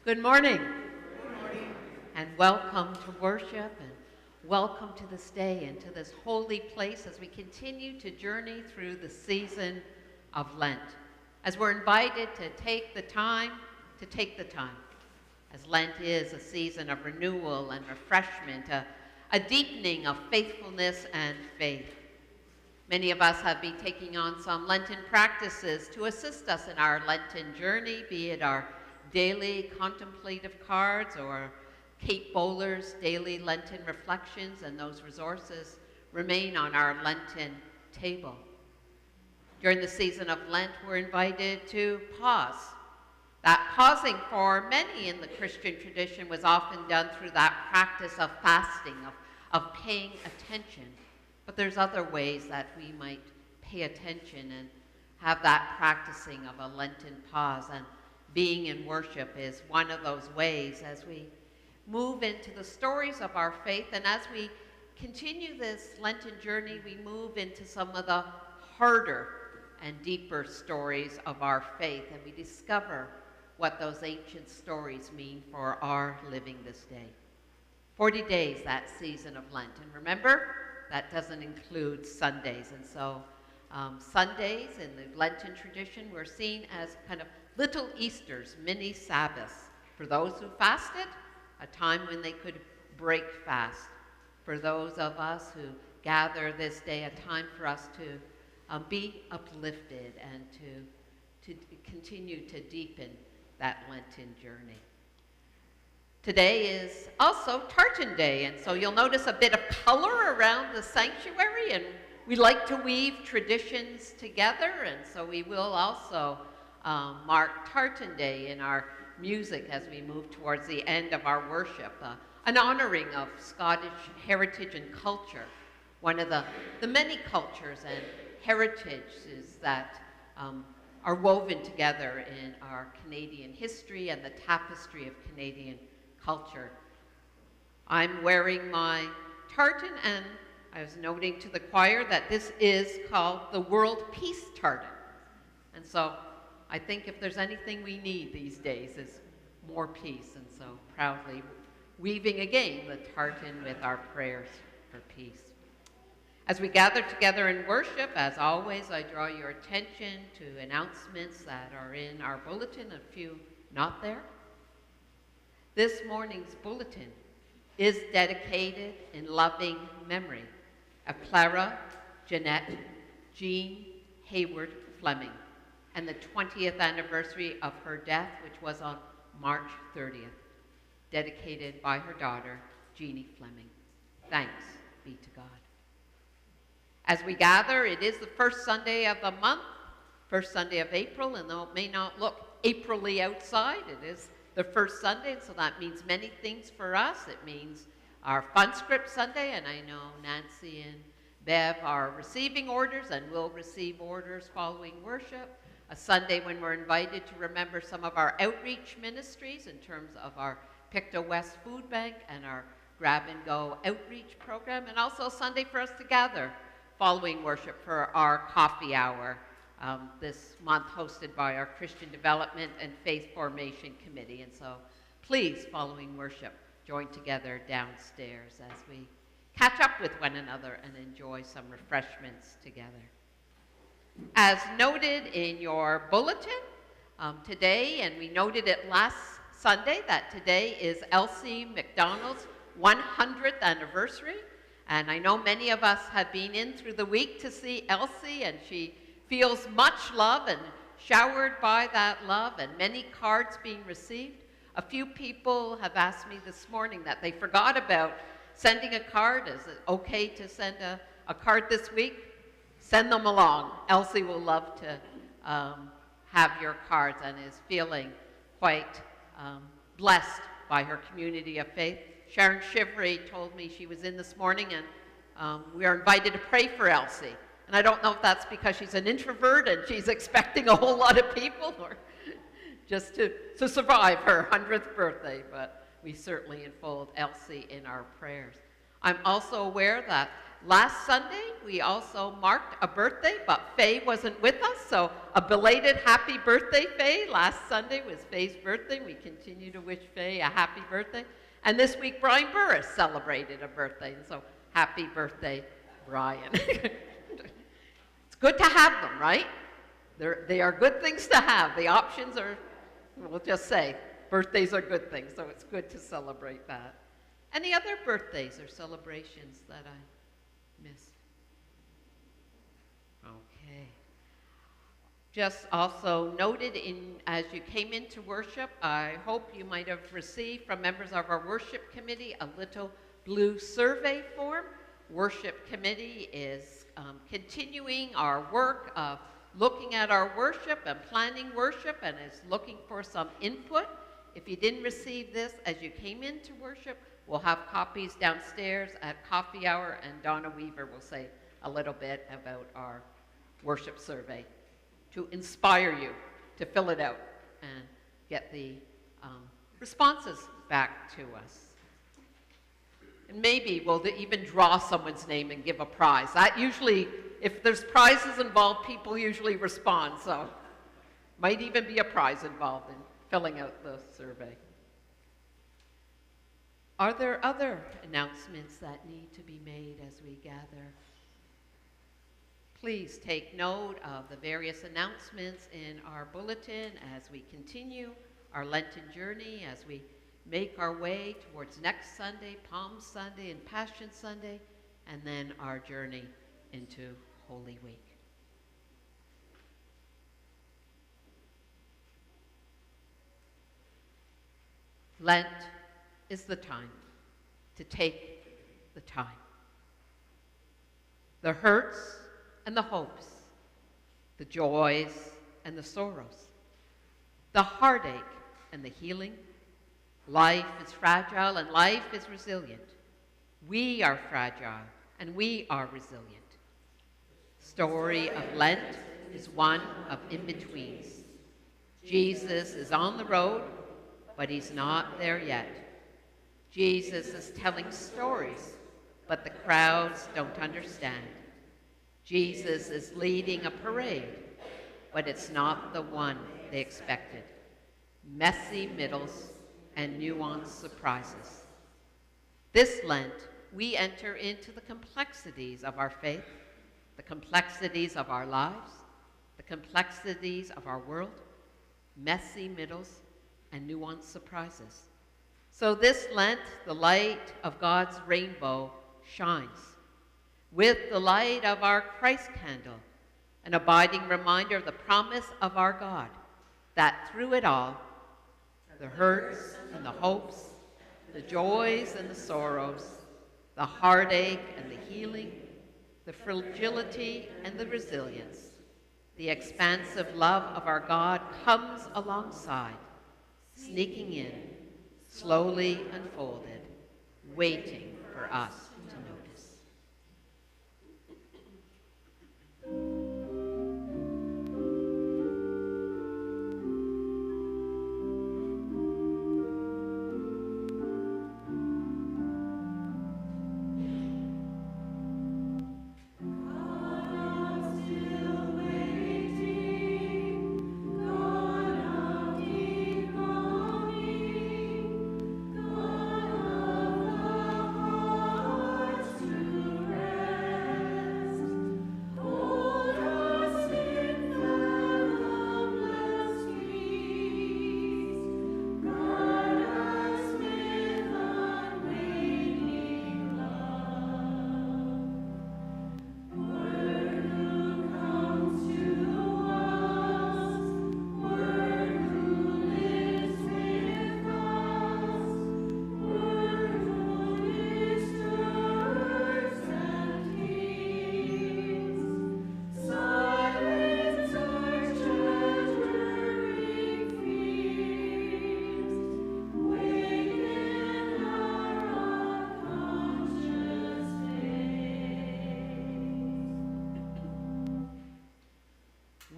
Good morning. Good morning. And welcome to worship and welcome to this day and to this holy place as we continue to journey through the season of Lent. As we're invited to take the time, as Lent is a season of renewal and refreshment, a deepening of faithfulness and faith. Many of us have been taking on some Lenten practices to assist us in our Lenten journey, be it our daily contemplative cards or Kate Bowler's daily Lenten reflections, and those resources remain on our Lenten table. During the season of Lent, we're invited to pause. That pausing for many in the Christian tradition was often done through that practice of fasting, of paying attention. But there's other ways that we might pay attention and have that practicing of a Lenten pause. And being in worship is one of those ways as we move into the stories of our faith. And as we continue this Lenten journey, we move into some of the harder and deeper stories of our faith. And we discover what those ancient stories mean for our living this day. 40 days, that season of Lent. And remember, that doesn't include Sundays. And so Sundays in the Lenten tradition were seen as kind of little Easters, mini Sabbaths. For those who fasted, a time when they could break fast. For those of us who gather this day, a time for us to be uplifted and to continue to deepen that Lenten journey. Today is also Tartan Day, and so you'll notice a bit of color around the sanctuary, and we like to weave traditions together, and so we will also mark Tartan Day in our music as we move towards the end of our worship, an honoring of Scottish heritage and culture, one of the many cultures and heritages that are woven together in our Canadian history and the tapestry of Canadian culture. I'm wearing my tartan, and I was noting to the choir that this is called the World Peace Tartan. And so I think if there's anything we need these days is more peace, and so proudly weaving again the tartan with our prayers for peace. As we gather together in worship, as always, I draw your attention to announcements that are in our bulletin, a few not there. This morning's bulletin is dedicated in loving memory of Clara Jeanette Jean Hayward Fleming and the 20th anniversary of her death, which was on March 30th, dedicated by her daughter, Jeannie Fleming. Thanks be to God. As we gather, it is the first Sunday of the month, first Sunday of April, and though it may not look April-y outside, it is the first Sunday, and so that means many things for us. It means our Fun Script Sunday, and I know Nancy and Bev are receiving orders and will receive orders following worship. A Sunday when we're invited to remember some of our outreach ministries in terms of our Pictou West Food Bank and our Grab and Go outreach program, and also a Sunday for us to gather following worship for our coffee hour this month, hosted by our Christian Development and Faith Formation Committee. And so please, following worship, join together downstairs as we catch up with one another and enjoy some refreshments together. As noted in your bulletin today, and we noted it last Sunday, that today is Elsie McDonald's 100th anniversary. And I know many of us have been in through the week to see Elsie, and she feels much love and showered by that love, and many cards being received. A few people have asked me this morning that they forgot about sending a card. Is it okay to send a card this week? Send them along. Elsie will love to have your cards and is feeling quite blessed by her community of faith. Sharon Shivery told me she was in this morning, and we are invited to pray for Elsie. And I don't know if that's because she's an introvert and she's expecting a whole lot of people, or just to survive her 100th birthday, but we certainly enfold Elsie in our prayers. I'm also aware that last Sunday, we also marked a birthday, but Faye wasn't with us, so a belated happy birthday, Faye. Last Sunday was Faye's birthday. We continue to wish Faye a happy birthday. And this week, Brian Burris celebrated a birthday, and so happy birthday, Brian. It's good to have them, right? They are good things to have. The options are, we'll just say, birthdays are good things, so it's good to celebrate that. Any other birthdays or celebrations that I missed? Okay. Just also noted as you came into worship, I hope you might have received from members of our worship committee a little blue survey form. Worship committee is continuing our work of looking at our worship and planning worship, and is looking for some input. If you didn't receive this as you came into worship, we'll have copies downstairs at coffee hour, and Donna Weaver will say a little bit about our worship survey to inspire you to fill it out and get the responses back to us. And maybe we'll even draw someone's name and give a prize. That usually, if there's prizes involved, people usually respond, so might even be a prize involved in filling out the survey. Are there other announcements that need to be made as we gather? Please take note of the various announcements in our bulletin as we continue our Lenten journey, as we make our way towards next Sunday, Palm Sunday and Passion Sunday, and then our journey into Holy Week. Lent is the time to take the time. The hurts and the hopes, the joys and the sorrows, the heartache and the healing. Life is fragile and life is resilient. We are fragile and we are resilient. The story of Lent is one of in-betweens. Jesus is on the road, but he's not there yet. Jesus is telling stories, but the crowds don't understand. Jesus is leading a parade, but it's not the one they expected. Messy middles and nuanced surprises. This Lent, we enter into the complexities of our faith, the complexities of our lives, the complexities of our world, messy middles, and nuanced surprises. So this Lent, the light of God's rainbow shines. With the light of our Christ candle, an abiding reminder of the promise of our God, that through it all, the hurts and the hopes, the joys and the sorrows, the heartache and the healing, the fragility and the resilience, the expansive love of our God comes alongside, sneaking in, slowly unfolded, waiting for us to notice.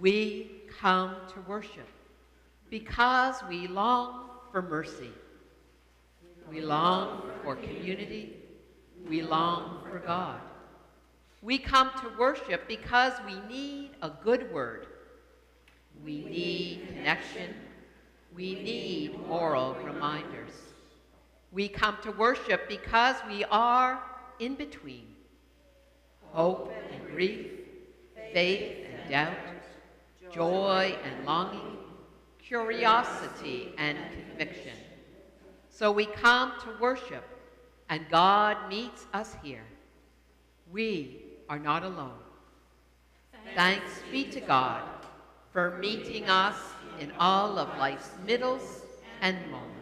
We come to worship because we long for mercy. We long for community. We long for God. We come to worship because we need a good word. We need connection. We need moral reminders. We come to worship because we are in between. Hope and grief, faith and doubt, joy and longing, curiosity and conviction. So we come to worship, and God meets us here. We are not alone. Thanks be to God for meeting us in all of life's middles and moments.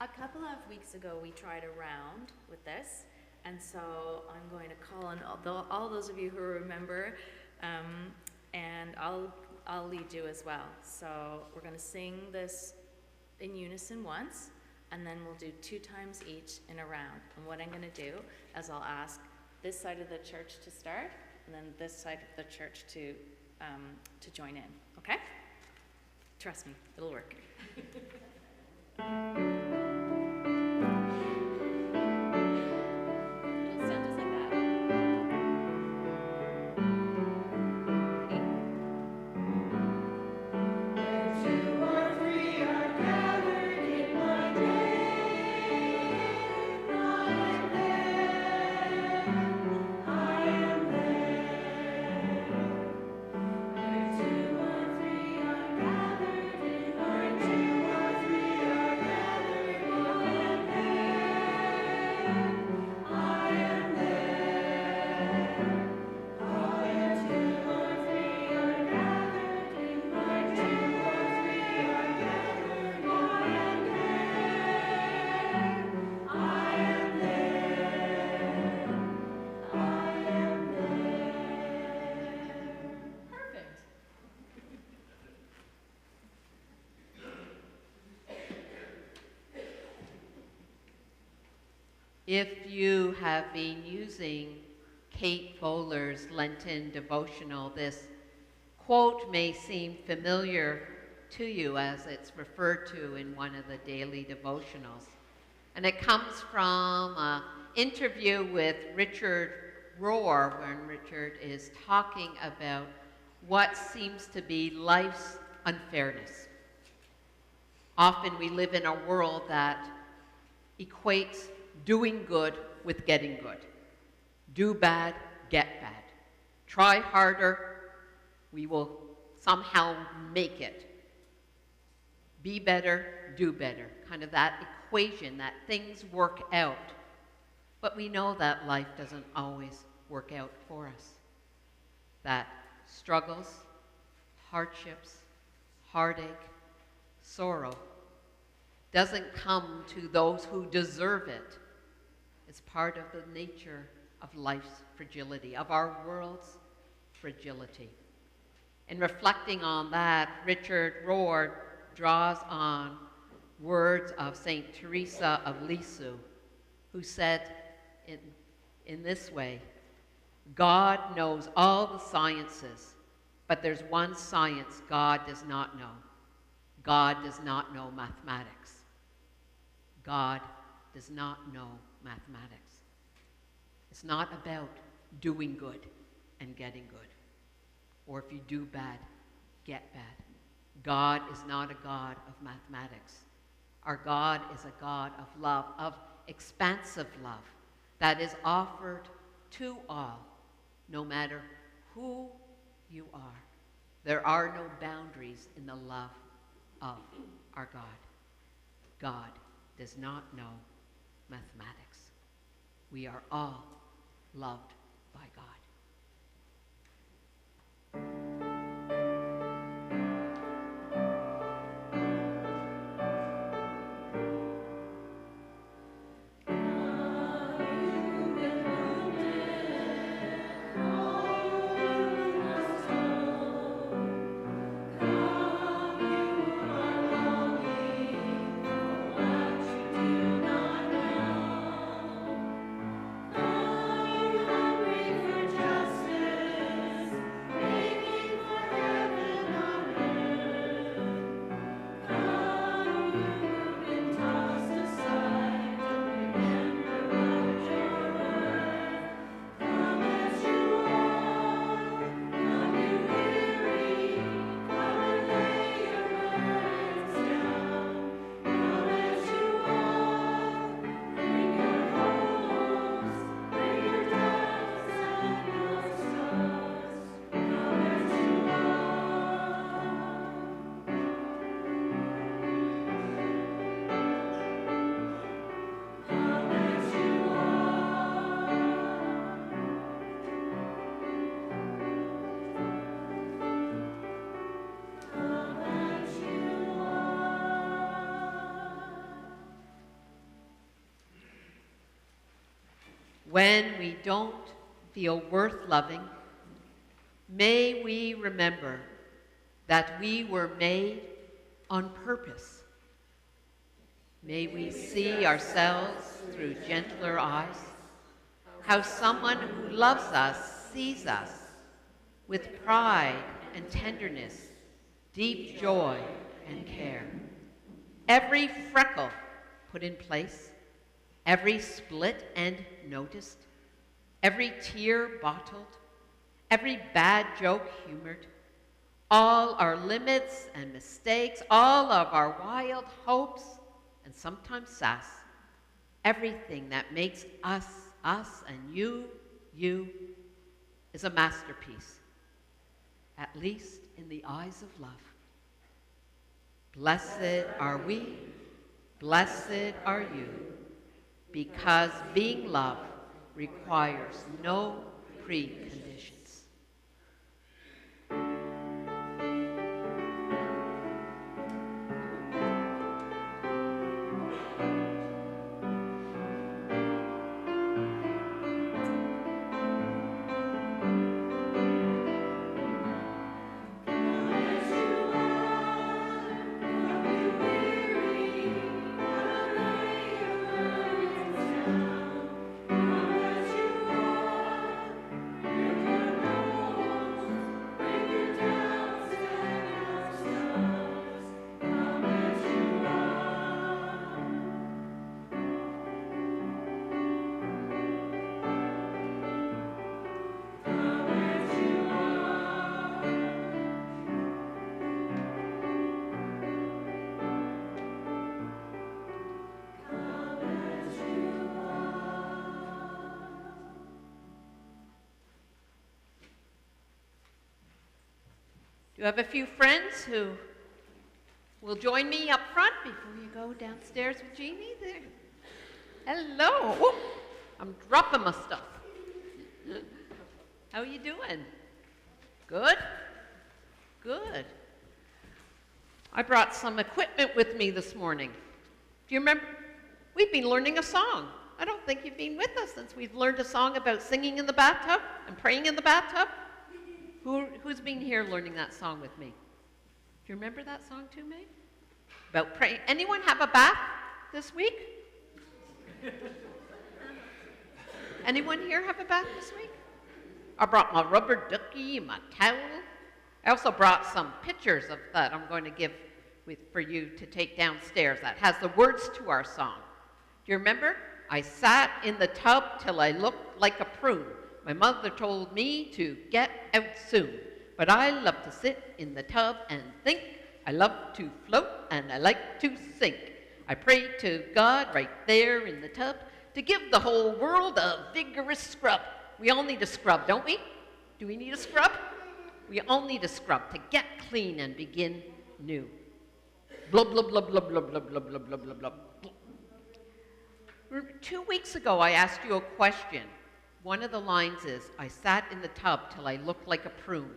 A couple of weeks ago, we tried a round with this, and so I'm going to call on all those of you who remember, and I'll lead you as well. So we're going to sing this in unison once, and then we'll do 2 times each in a round. And what I'm going to do is I'll ask this side of the church to start, and then this side of the church to join in. Okay? Trust me, it'll work. If you have been using Kate Bowler's Lenten devotional, this quote may seem familiar to you as it's referred to in one of the daily devotionals. And it comes from an interview with Richard Rohr, when Richard is talking about what seems to be life's unfairness. Often we live in a world that equates doing good with getting good. Do bad, get bad. Try harder, we will somehow make it. Be better, do better. Kind of that equation that things work out. But we know that life doesn't always work out for us. That struggles, hardships, heartache, sorrow doesn't come to those who deserve it. It's part of the nature of life's fragility, of our world's fragility. In reflecting on that, Richard Rohr draws on words of St. Teresa of Lisieux, who said in this way, God knows all the sciences, but there's one science God does not know. God does not know mathematics. God does not know mathematics. It's not about doing good and getting good. Or if you do bad, get bad. God is not a God of mathematics. Our God is a God of love, of expansive love that is offered to all, no matter who you are. There are no boundaries in the love of our God. God does not know mathematics. We are all loved by God. when we don't feel worth loving, may we remember that we were made on purpose. May we see ourselves through gentler eyes, how someone who loves us sees us with pride and tenderness, deep joy and care. Every freckle put in place, every split end noticed, every tear bottled, every bad joke humored, all our limits and mistakes, all of our wild hopes and sometimes sass, everything that makes us, us, and you is a masterpiece, at least in the eyes of love. Blessed are we, blessed are you, because being love requires no preconditions. Do you have a few friends who will join me up front before you go downstairs with Jeannie there? Hello. Whoop. I'm dropping my stuff. How are you doing? Good? Good. I brought some equipment with me this morning. Do you remember? We've been learning a song. I don't think you've been with us since we've learned a song about singing in the bathtub and praying in the bathtub. Who's been here learning that song with me? Do you remember that song too, May? About praying. Anyone have a bath this week? Anyone here have a bath this week? I brought my rubber ducky, my towel. I also brought some pictures of that I'm going to give for you to take downstairs that has the words to our song. Do you remember? I sat in the tub till I looked like a prune. My mother told me to get out soon, but I love to sit in the tub and think. I love to float and I like to sink. I pray to God right there in the tub to give the whole world a vigorous scrub. We all need a scrub, don't we? Do we need a scrub? We all need a scrub to get clean and begin new. Blub, blub, blub, blub, blub, blub, blub, blub, blub, blub, blub. 2 weeks ago, I asked you a question. One of the lines is, I sat in the tub till I looked like a prune.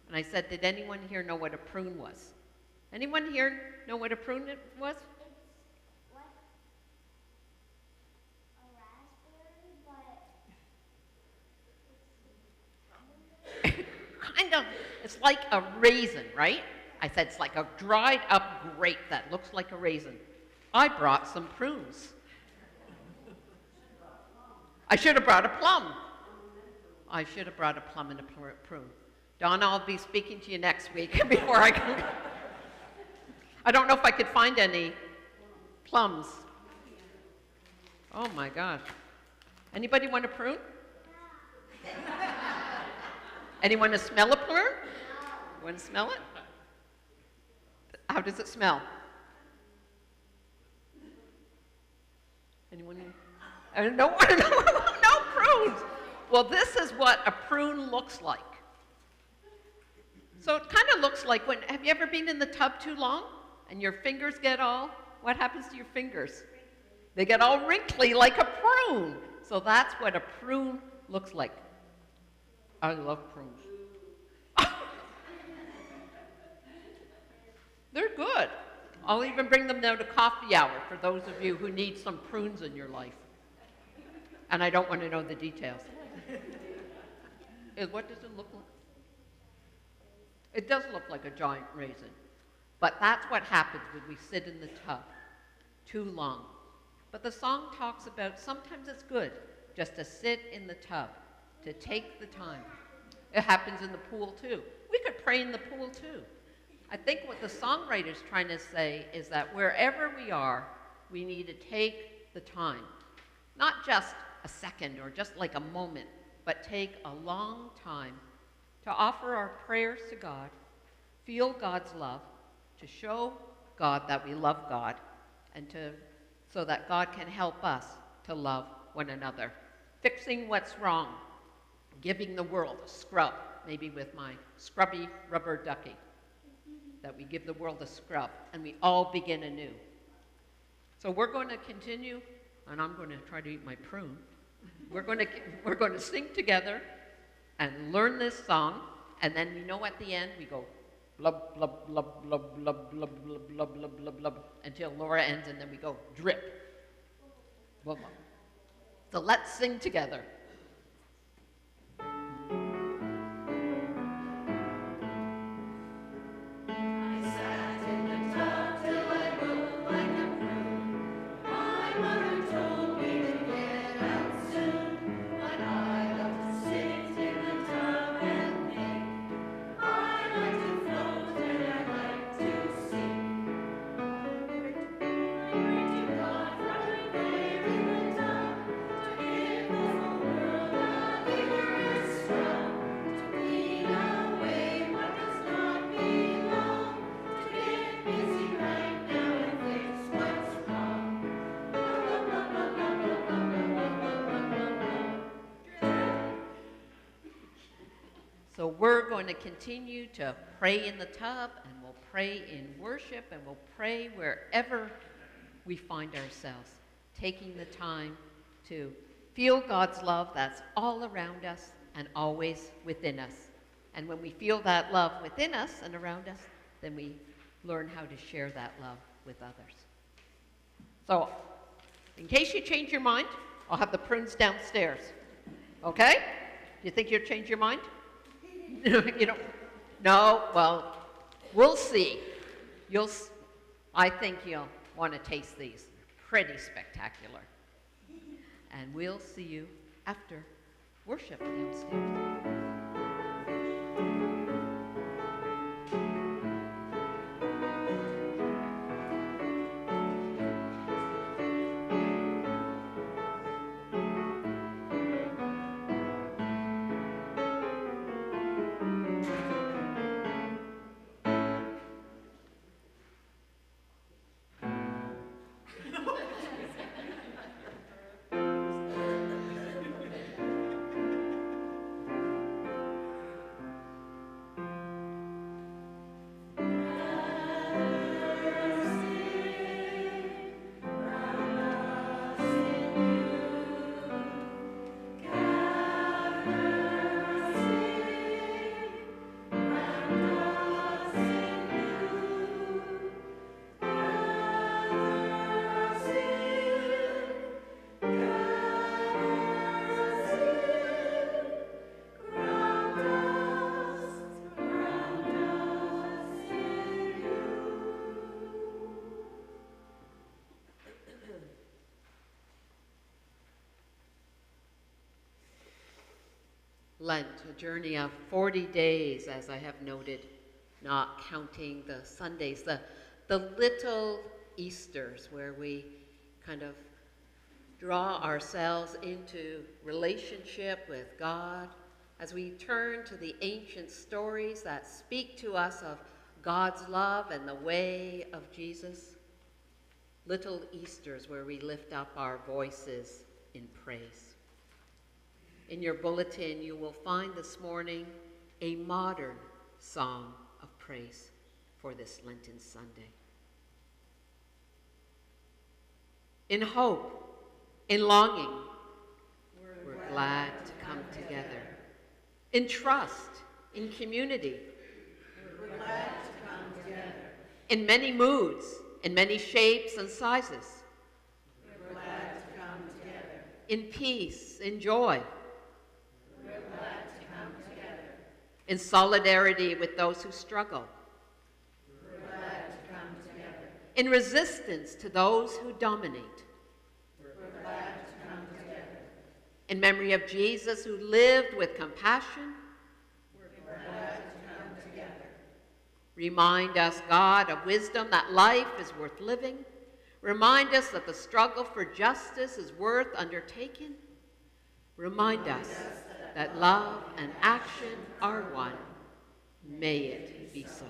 And I said, did anyone here know what a prune was? Anyone here know what a prune was? It's like a raspberry, but Kind of, it's like a raisin, right? I said it's like a dried up grape that looks like a raisin. I brought some prunes. I should have brought a plum. I should have brought a plum and a prune. Donna, I'll be speaking to you next week before I can. I don't know if I could find any plums. Oh my gosh. Anybody want a prune? Anyone to smell a prune? You want to smell it? How does it smell? Anyone? No prunes. Well, this is what a prune looks like. So it kind of looks like have you ever been in the tub too long and your fingers what happens to your fingers? They get all wrinkly like a prune. So that's what a prune looks like. I love prunes. They're good. I'll even bring them now to coffee hour for those of you who need some prunes in your life. And I don't want to know the details. What does it look like? It does look like a giant raisin. But that's what happens when we sit in the tub too long. But the song talks about sometimes it's good just to sit in the tub, to take the time. It happens in the pool too. We could pray in the pool too. I think what the songwriter's trying to say is that wherever we are, we need to take the time. Not just a second or just like a moment, but take a long time to offer our prayers to God, feel God's love, to show God that we love God, and so that God can help us to love one another. Fixing what's wrong, giving the world a scrub, maybe with my scrubby rubber ducky, that we give the world a scrub, and we all begin anew. So we're going to continue, and I'm going to try to eat my prune. We're going to sing together and learn this song, and then you know at the end we go blub, blub, blub, blub, blub, blub, blub, blub, blub, blub, blub, until Laura ends, and then we go drip. Blub, blub. So let's sing together. So we're going to continue to pray in the tub, and we'll pray in worship, and we'll pray wherever we find ourselves, taking the time to feel God's love that's all around us and always within us. And when we feel that love within us and around us, then we learn how to share that love with others. So, in case you change your mind, I'll have the prunes downstairs. Okay? Do you think you'll change your mind? You don't? No? Well, we'll see. I think you'll want to taste these. Pretty spectacular. And we'll see you after worship downstairs. Lent, a journey of 40 days, as I have noted, not counting the Sundays, the little Easters where we kind of draw ourselves into relationship with God as we turn to the ancient stories that speak to us of God's love and the way of Jesus. Little Easters where we lift up our voices in praise. In your bulletin, you will find this morning a modern song of praise for this Lenten Sunday. In hope, in longing, we're glad to come together. In trust, in community, we're glad to come together. In many moods, in many shapes and sizes, we're glad to come together. in peace, in joy. We're glad to come together. In solidarity with those who struggle. We're glad to come together. In resistance to those who dominate. We're glad to come together. In memory of Jesus who lived with compassion. We're glad to come together. Remind us, God, of wisdom that life is worth living. Remind us that the struggle for justice is worth undertaking. Remind us that love and action are one. May it be so.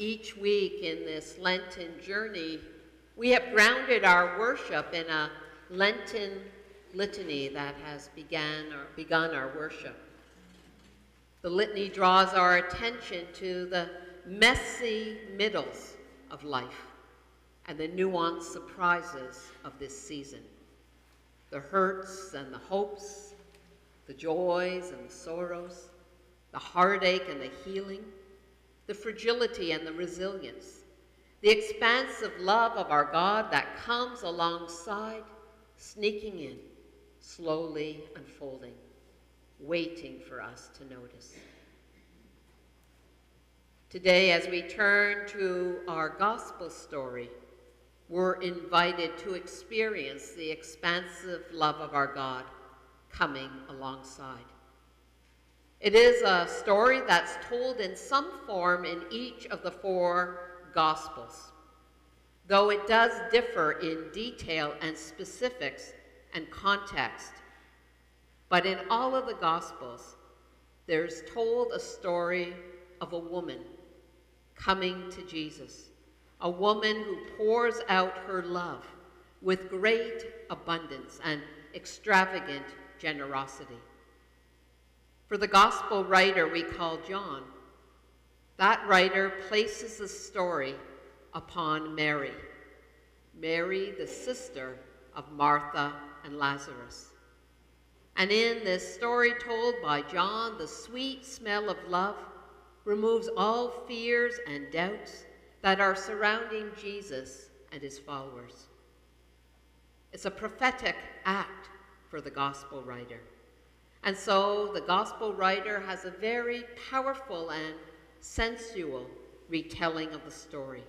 Each week in this Lenten journey, we have grounded our worship in a Lenten litany that has begun our worship. The litany draws our attention to the messy middles of life and the nuanced surprises of this season. The hurts and the hopes, the joys and the sorrows, the heartache and the healing, the fragility and the resilience, the expansive love of our God that comes alongside, sneaking in, slowly unfolding, waiting for us to notice. Today, as we turn to our gospel story, we're invited to experience the expansive love of our God coming alongside. It is a story that's told in some form in each of the 4 Gospels, though it does differ in detail and specifics and context. But in all of the Gospels, there's told a story of a woman coming to Jesus, a woman who pours out her love with great abundance and extravagant generosity. For the gospel writer we call John, that writer places the story upon Mary, Mary, the sister of Martha and Lazarus. And in this story told by John, the sweet smell of love removes all fears and doubts that are surrounding Jesus and his followers. It's a prophetic act for the gospel writer. And so the gospel writer has a very powerful and sensual retelling of the story.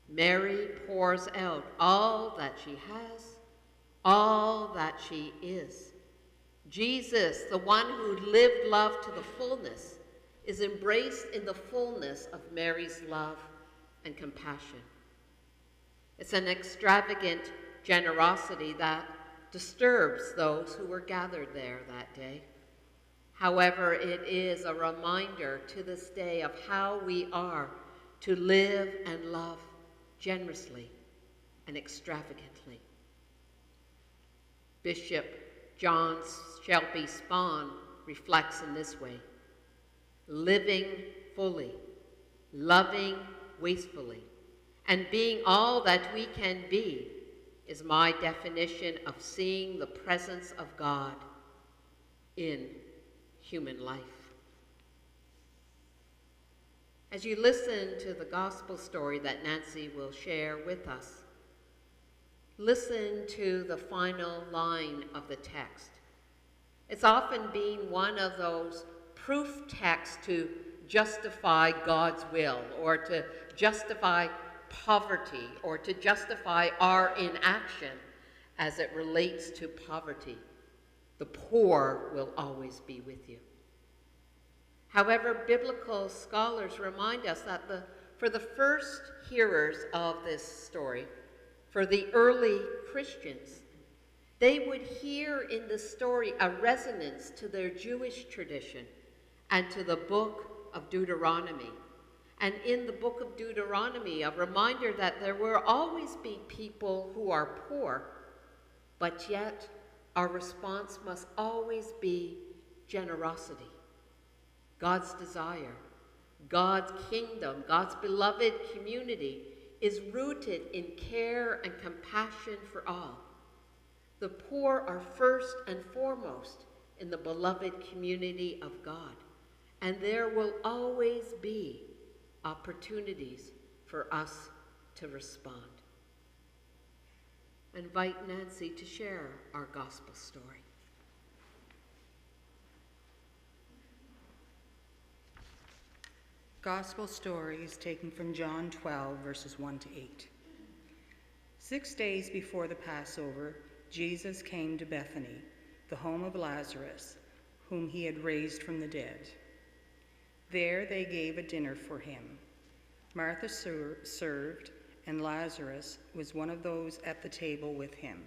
Mary pours out all that she has, all that she is. Jesus, the one who lived love to the fullness, is embraced in the fullness of Mary's love and compassion. It's an extravagant generosity that disturbs those who were gathered there that day. However, it is a reminder to this day of how we are to live and love generously and extravagantly. Bishop John Shelby Spahn reflects in this way: living fully, loving wastefully, and being all that we can be is my definition of seeing the presence of God in human life. As you listen to the gospel story that Nancy will share with us, listen to the final line of the text. It's often been one of those proof texts to justify God's will, or to justify poverty, or to justify our inaction as it relates to poverty. The poor will always be with you. However, biblical scholars remind us that for the first hearers of this story, for the early Christians, they would hear in the story a resonance to their Jewish tradition and to the book of Deuteronomy. And in the book of Deuteronomy, a reminder that there will always be people who are poor, but yet our response must always be generosity. God's desire, God's kingdom, God's beloved community is rooted in care and compassion for all. The poor are first and foremost in the beloved community of God, and there will always be opportunities for us to respond. I invite Nancy to share our gospel story. Gospel story is taken from John 12, verses 1 to 8. 6 days before the Passover, Jesus came to Bethany, the home of Lazarus, whom he had raised from the dead. There they gave a dinner for him. Martha served, and Lazarus was one of those at the table with him.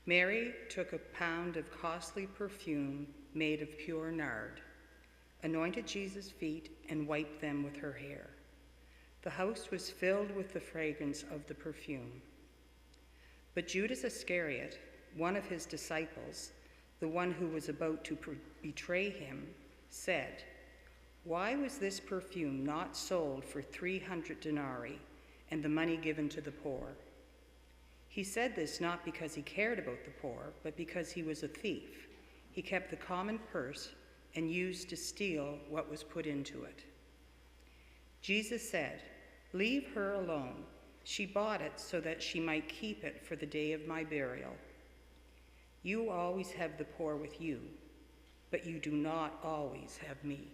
Mary took a pound of costly perfume made of pure nard, anointed Jesus' feet, and wiped them with her hair. The house was filled with the fragrance of the perfume. But Judas Iscariot, one of his disciples, the one who was about to betray him, said, "Why was this perfume not sold for 300 denarii and the money given to the poor?" He said this not because he cared about the poor, but because he was a thief. He kept the common purse and used to steal what was put into it. Jesus said, "Leave her alone. She bought it so that she might keep it for the day of my burial. You always have the poor with you, but you do not always have me."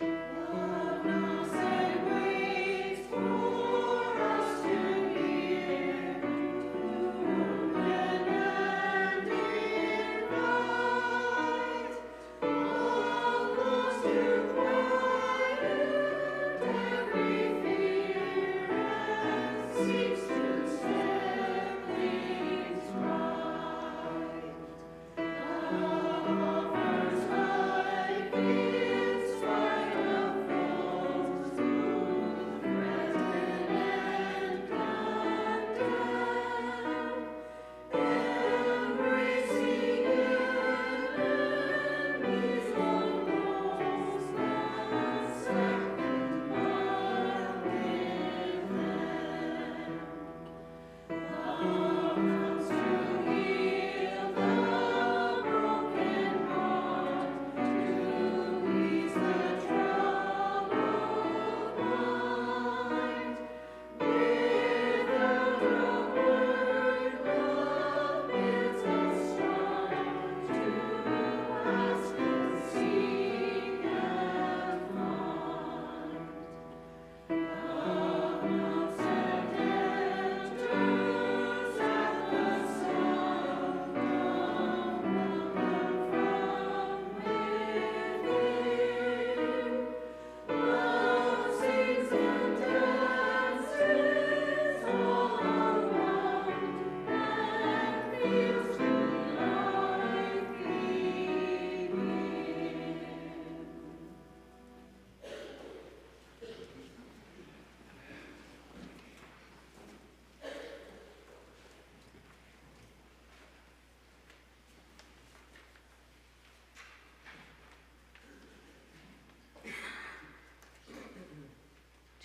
Love knows and waits for us.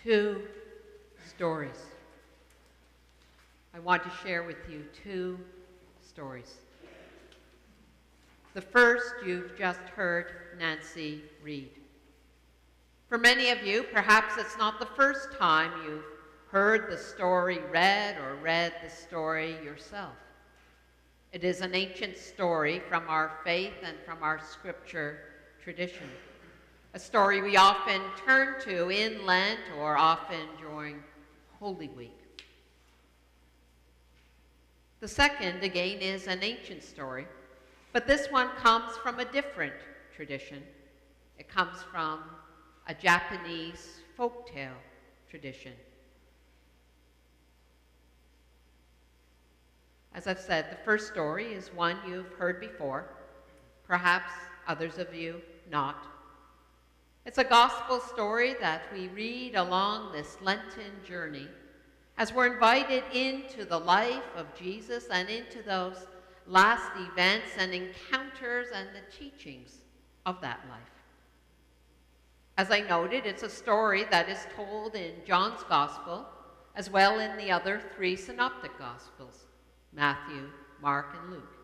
2 stories. I want to share with you 2 stories. The first you've just heard Nancy read. For many of you, perhaps it's not the first time you've heard the story read or read the story yourself. It is an ancient story from our faith and from our scripture tradition. A story we often turn to in Lent or often during Holy Week. The second, again, is an ancient story, but this one comes from a different tradition. It comes from a Japanese folktale tradition. As I've said, the first story is one you've heard before, perhaps others of you not. It's a gospel story that we read along this Lenten journey as we're invited into the life of Jesus and into those last events and encounters and the teachings of that life. As I noted, it's a story that is told in John's Gospel as well in the other 3 synoptic Gospels, Matthew, Mark, and Luke,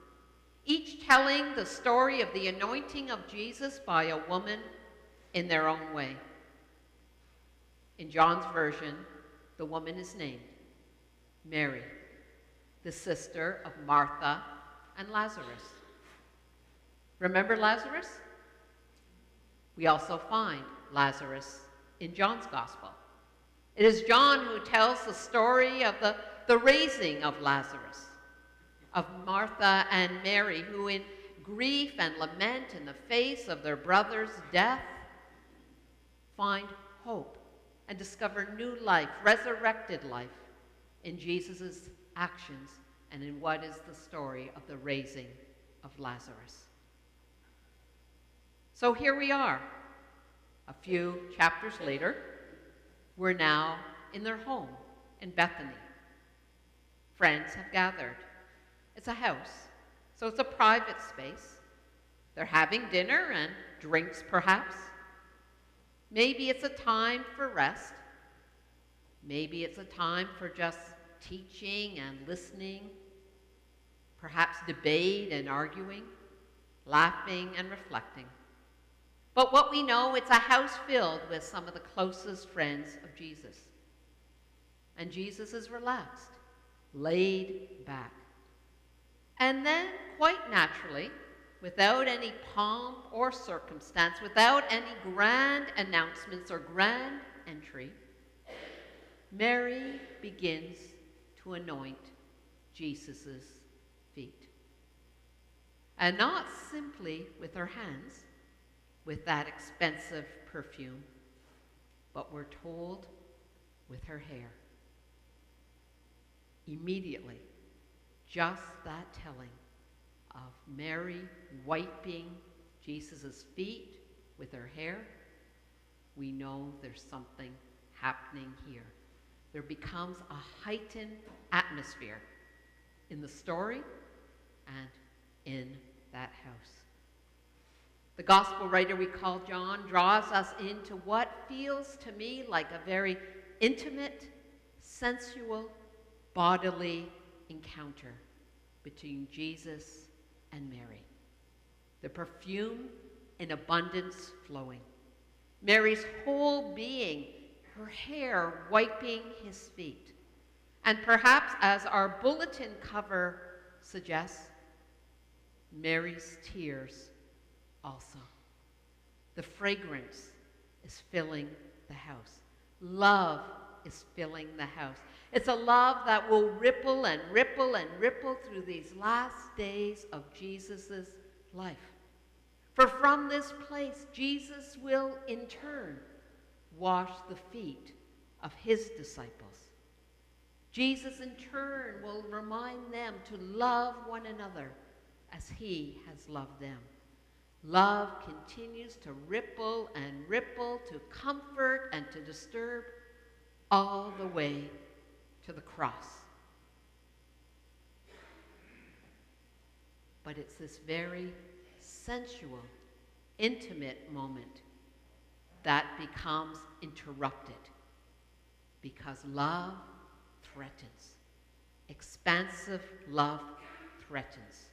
each telling the story of the anointing of Jesus by a woman in their own way. In John's version, the woman is named Mary, the sister of Martha and Lazarus. Remember Lazarus? We also find Lazarus in John's Gospel. It is John who tells the story of the raising of Lazarus, of Martha and Mary, who in grief and lament in the face of their brother's death find hope and discover new life, resurrected life in Jesus' actions and in what is the story of the raising of Lazarus. So here we are, a few chapters later. We're now in their home in Bethany. Friends have gathered. It's a house, so it's a private space. They're having dinner and drinks, perhaps. Maybe it's a time for rest. Maybe it's a time for just teaching and listening, perhaps debate and arguing, laughing and reflecting. But what we know, it's a house filled with some of the closest friends of Jesus. And Jesus is relaxed, laid back. And then, quite naturally, without any pomp or circumstance, without any grand announcements or grand entry, Mary begins to anoint Jesus' feet. And not simply with her hands, with that expensive perfume, but we're told with her hair. Immediately, just that telling of Mary wiping Jesus' feet with her hair, we know there's something happening here. There becomes a heightened atmosphere in the story and in that house. The gospel writer we call John draws us into what feels to me like a very intimate, sensual, bodily encounter between Jesus and Mary. The perfume in abundance flowing. Mary's whole being, her hair wiping his feet. And perhaps, as our bulletin cover suggests, Mary's tears also. The fragrance is filling the house. Love is filling the house. It's a love that will ripple and ripple and ripple through these last days of Jesus' life. For from this place, Jesus will in turn wash the feet of his disciples. Jesus in turn will remind them to love one another as he has loved them. Love continues to ripple and ripple, to comfort and to disturb, all the way to the cross. But it's this very sensual, intimate moment that becomes interrupted Because love threatens. Expansive love threatens.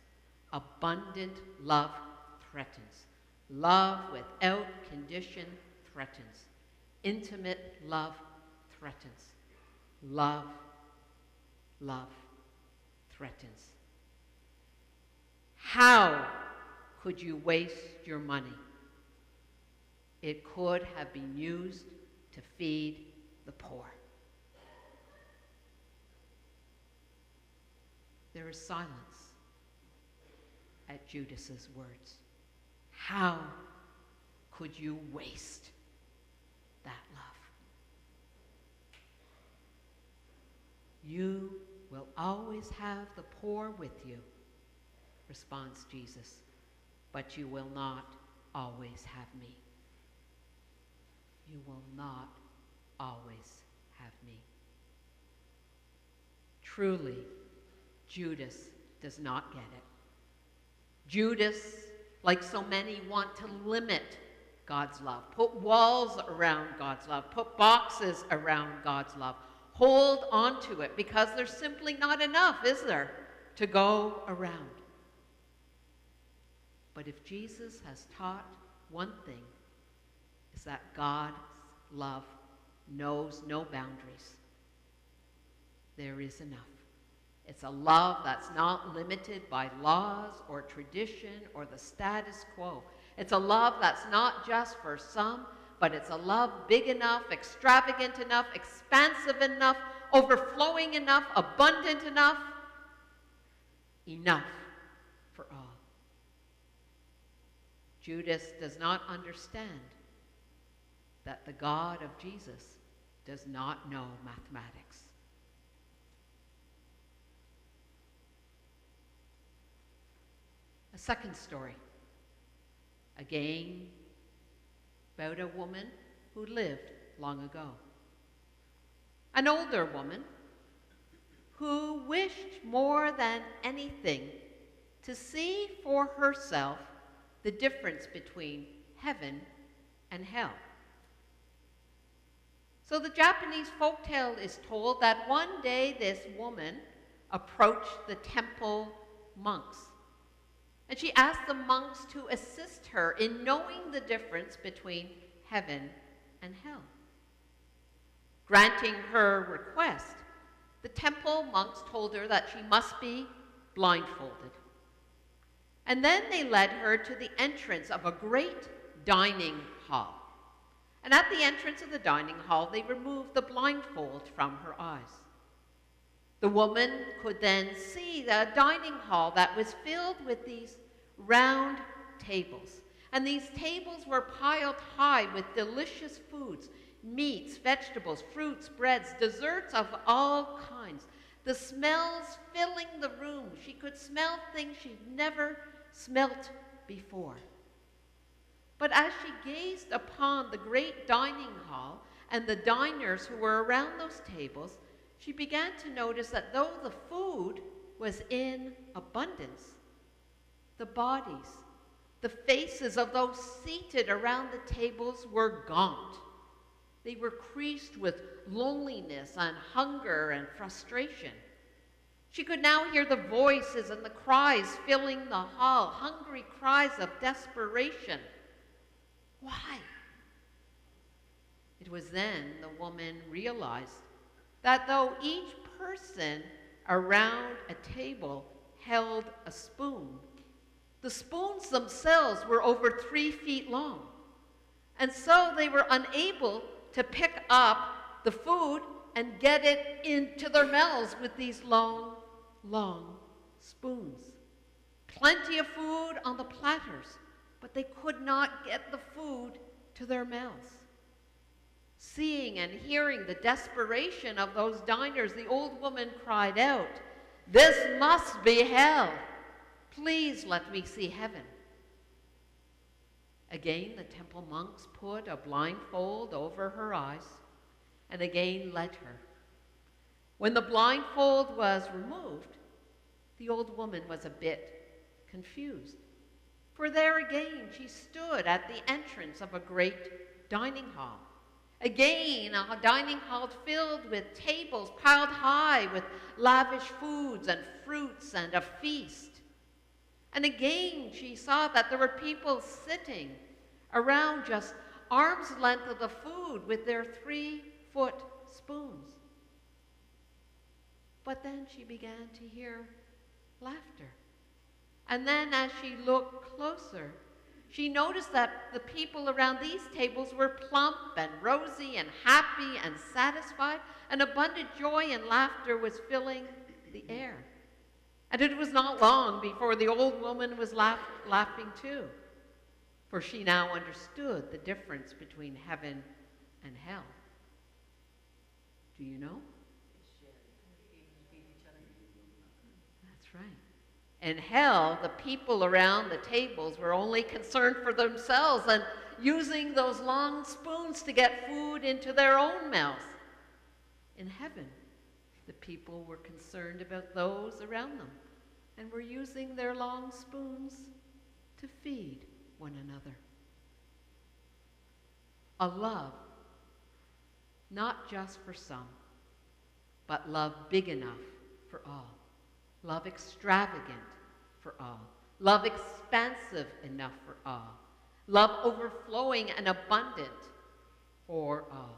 Abundant love threatens. Love without condition threatens. Intimate love threatens. Love threatens. How could you waste your money? It could have been used to feed the poor. There is silence at Judas's words. How could you waste that love? You will always have the poor with you, responds Jesus, but you will not always have me. You will not always have me. Truly, Judas does not get it. Judas, like so many, want to limit God's love, put walls around God's love, put boxes around God's love, hold on to it because there's simply not enough, is there, to go around. But if Jesus has taught one thing, is that God's love knows no boundaries. There is enough. It's a love that's not limited by laws or tradition or the status quo. It's a love that's not just for some, but it's a love big enough, extravagant enough, expansive enough, overflowing enough, abundant enough for all. Judas does not understand that the God of Jesus does not know mathematics. A second story, again about a woman who lived long ago. An older woman who wished more than anything to see for herself the difference between heaven and hell. So the Japanese folktale is told that one day this woman approached the temple monks, and she asked the monks to assist her in knowing the difference between heaven and hell. Granting her request, the temple monks told her that she must be blindfolded. And then they led her to the entrance of a great dining hall. And at the entrance of the dining hall, they removed the blindfold from her eyes. The woman could then see the dining hall that was filled with these round tables. And these tables were piled high with delicious foods, meats, vegetables, fruits, breads, desserts of all kinds. The smells filling the room. She could smell things she'd never smelt before. But as she gazed upon the great dining hall and the diners who were around those tables, she began to notice that though the food was in abundance, the bodies, the faces of those seated around the tables were gaunt. They were creased with loneliness and hunger and frustration. She could now hear the voices and the cries filling the hall, hungry cries of desperation. Why? It was then the woman realized that though each person around a table held a spoon, the spoons themselves were over 3 feet long. And so they were unable to pick up the food and get it into their mouths with these long, long spoons. Plenty of food on the platters, but they could not get the food to their mouths. Seeing and hearing the desperation of those diners, the old woman cried out, "This must be hell. Please let me see heaven." Again, the temple monks put a blindfold over her eyes and again led her. When the blindfold was removed, the old woman was a bit confused. For there again she stood at the entrance of a great dining hall. Again, a dining hall filled with tables piled high with lavish foods and fruits and a feast. And again, she saw that there were people sitting around just arm's length of the food with their 3-foot spoons. But then she began to hear laughter. And then as she looked closer, she noticed that the people around these tables were plump and rosy and happy and satisfied, and abundant joy and laughter was filling the air. And it was not long before the old woman was laughing too, for she now understood the difference between heaven and hell. Do you know? That's right. In hell, the people around the tables were only concerned for themselves and using those long spoons to get food into their own mouths. In heaven, the people were concerned about those around them and were using their long spoons to feed one another. A love, not just for some, but love big enough for all. Love extravagant for all. Love expansive enough for all. Love overflowing and abundant for all.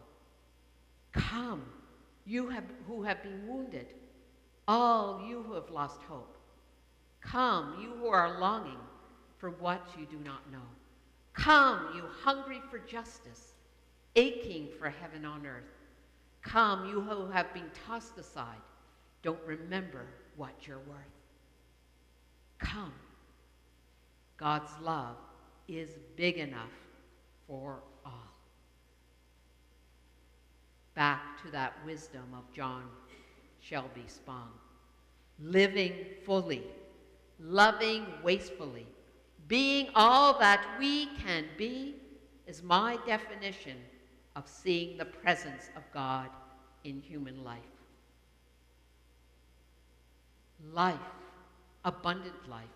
Come, you who have been wounded, all you who have lost hope. Come, you who are longing for what you do not know. Come, you hungry for justice, aching for heaven on earth. Come, you who have been tossed aside, don't remember what you're worth. Come. God's love is big enough for all. Back to that wisdom of John Shelby Spong. Living fully, loving wastefully, being all that we can be is my definition of seeing the presence of God in human life. Life, abundant life,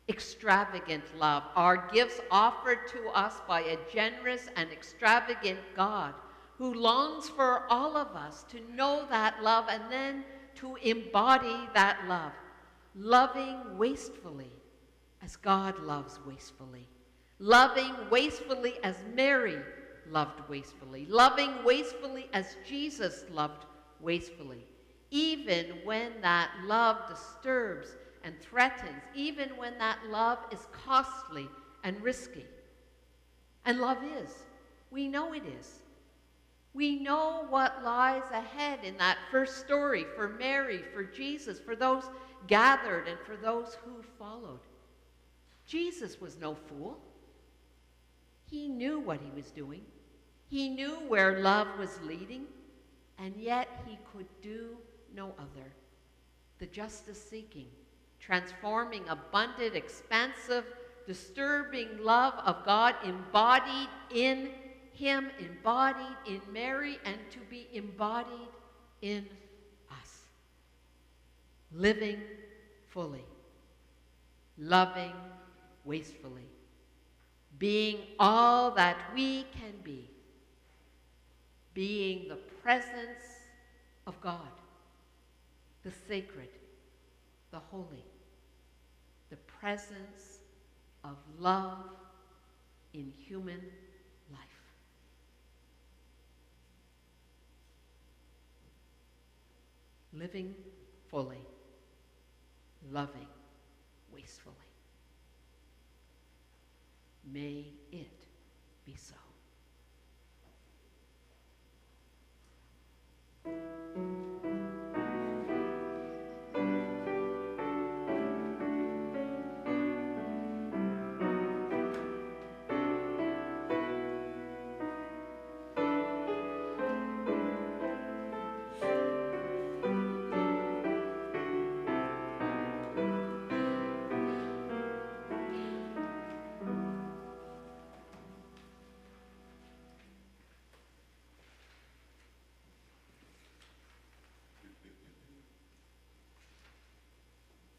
extravagant love are gifts offered to us by a generous and extravagant God who longs for all of us to know that love and then to embody that love, loving wastefully as God loves wastefully, loving wastefully as Mary loved wastefully, loving wastefully as Jesus loved wastefully. Even when that love disturbs and threatens, even when that love is costly and risky. And love is. We know it is. We know what lies ahead in that first story for Mary, for Jesus, for those gathered and for those who followed. Jesus was no fool. He knew what he was doing. He knew where love was leading, and yet he could do no other. The justice-seeking, transforming, abundant, expansive, disturbing love of God embodied in him, embodied in Mary, and to be embodied in us. Living fully, loving wastefully, being all that we can be, being the presence of God, the sacred, the holy, the presence of love in human life. Living fully, loving wastefully. May it be so.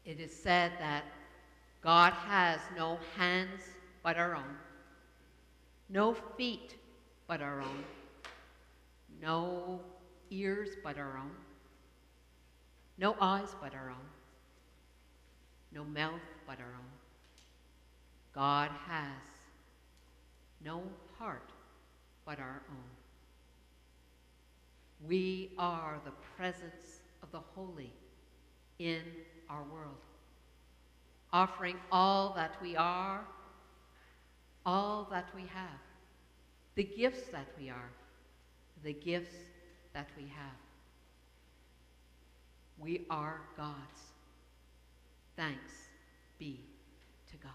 It is said that God has no hands but our own, no feet but our own, no ears but our own, no eyes but our own, no mouth but our own. God has no heart but our own. We are the presence of the holy in our world, offering all that we are, all that we have, the gifts that we are, the gifts that we have. We are God's. Thanks be to God.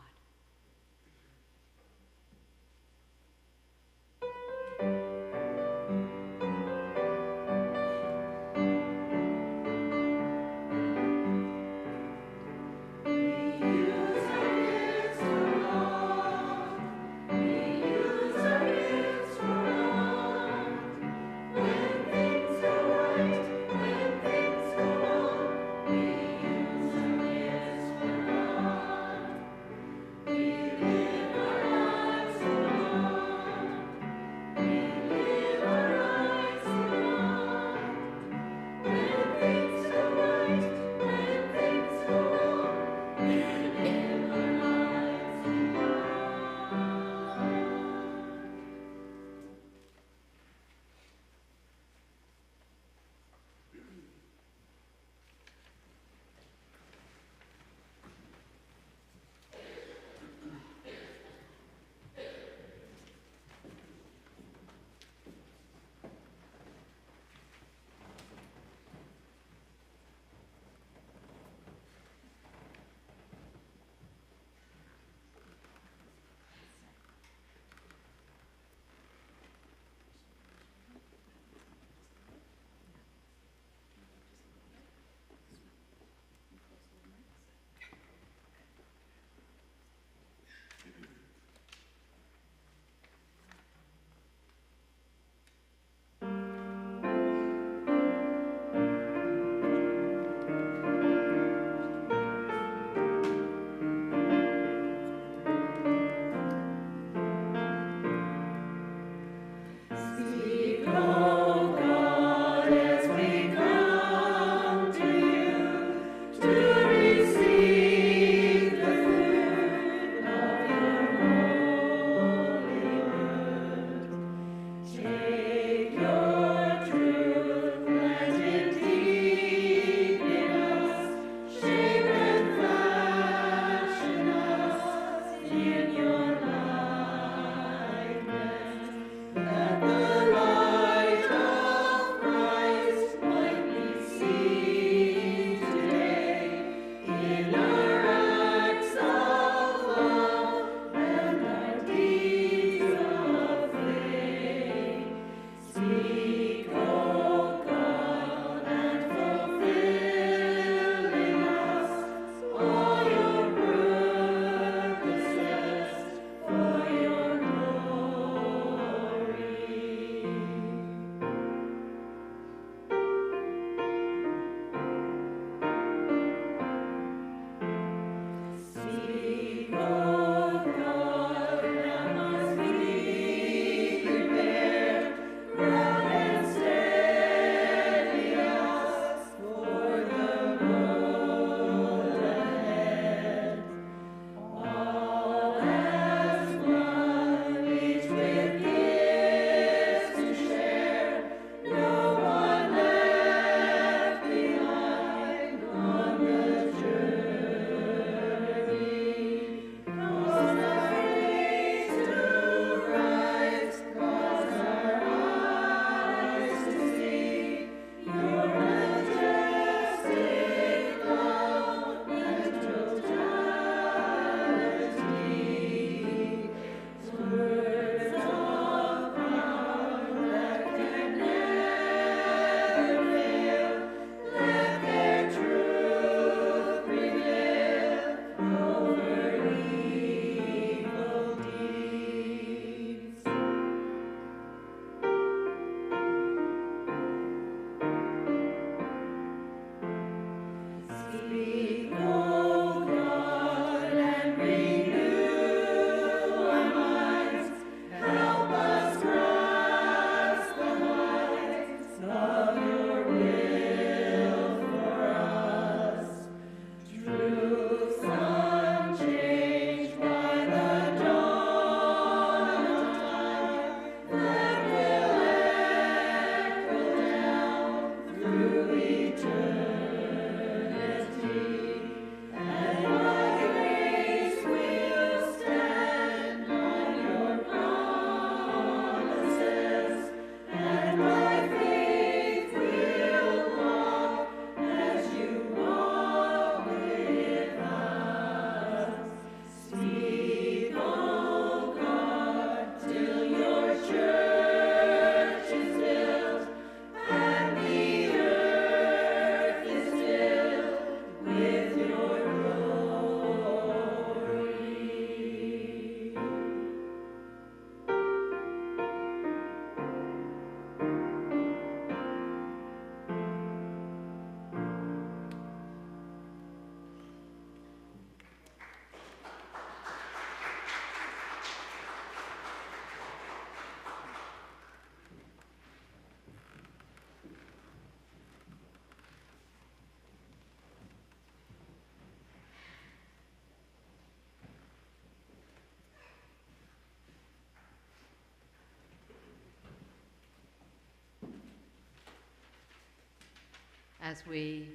As we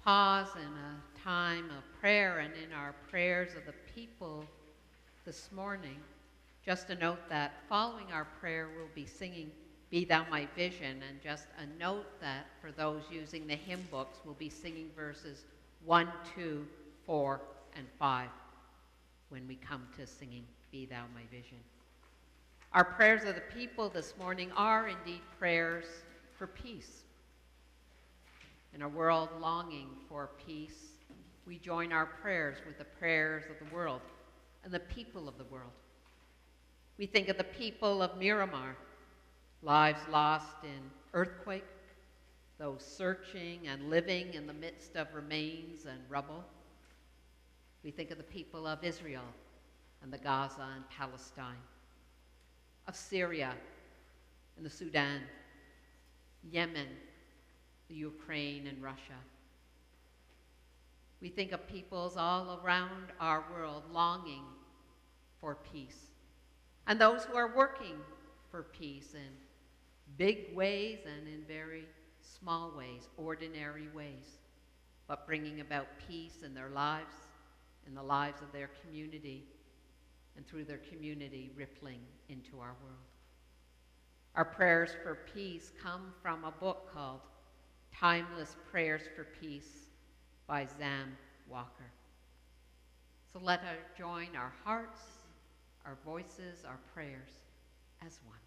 pause in a time of prayer and in our prayers of the people this morning, just a note that following our prayer we'll be singing Be Thou My Vision, and just a note that for those using the hymn books, we'll be singing verses 1, 2, 4, and 5 when we come to singing Be Thou My Vision. Our prayers of the people this morning are indeed prayers for peace. In a world longing for peace, we join our prayers with the prayers of the world and the people of the world. We think of the people of Miramar, lives lost in earthquake, those searching and living in the midst of remains and rubble. We think of the people of Israel and the Gaza and Palestine, of Syria and the Sudan, Yemen, the Ukraine and Russia. We think of peoples all around our world longing for peace, and those who are working for peace in big ways and in very small ways, ordinary ways, but bringing about peace in their lives, in the lives of their community, and through their community rippling into our world. Our prayers for peace come from a book called Timeless Prayers for Peace by Zam Walker. So let us join our hearts, our voices, our prayers as one.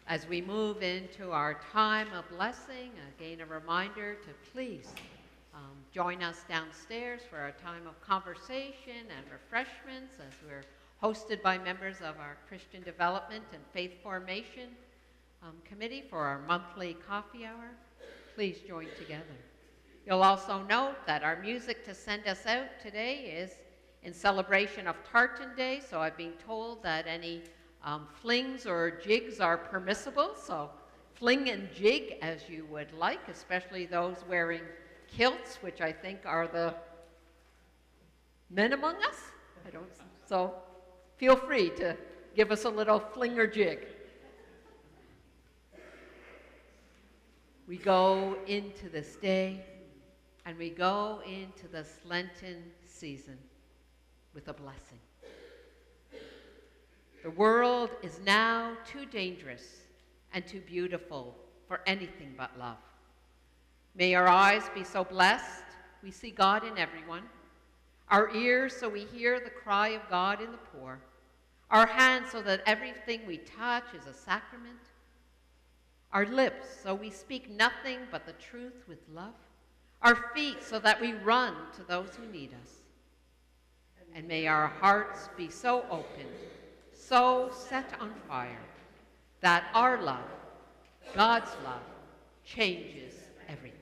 As we move into our time of blessing, again a reminder to please join us downstairs for our time of conversation and refreshments as we're hosted by members of our Christian Development and Faith Formation Committee for our monthly coffee hour. Please join together. You'll also note that our music to send us out today is in celebration of Tartan Day, so I've been told that any flings or jigs are permissible, so fling and jig as you would like, especially those wearing kilts, which I think are the men among us. So feel free to give us a little fling or jig. We go into this day and we go into this Lenten season with a blessing. The world is now too dangerous and too beautiful for anything but love. May our eyes be so blessed we see God in everyone, our ears so we hear the cry of God in the poor, our hands so that everything we touch is a sacrament, our lips so we speak nothing but the truth with love, our feet so that we run to those who need us. And may our hearts be so open, so set on fire, that our love, God's love, changes everything.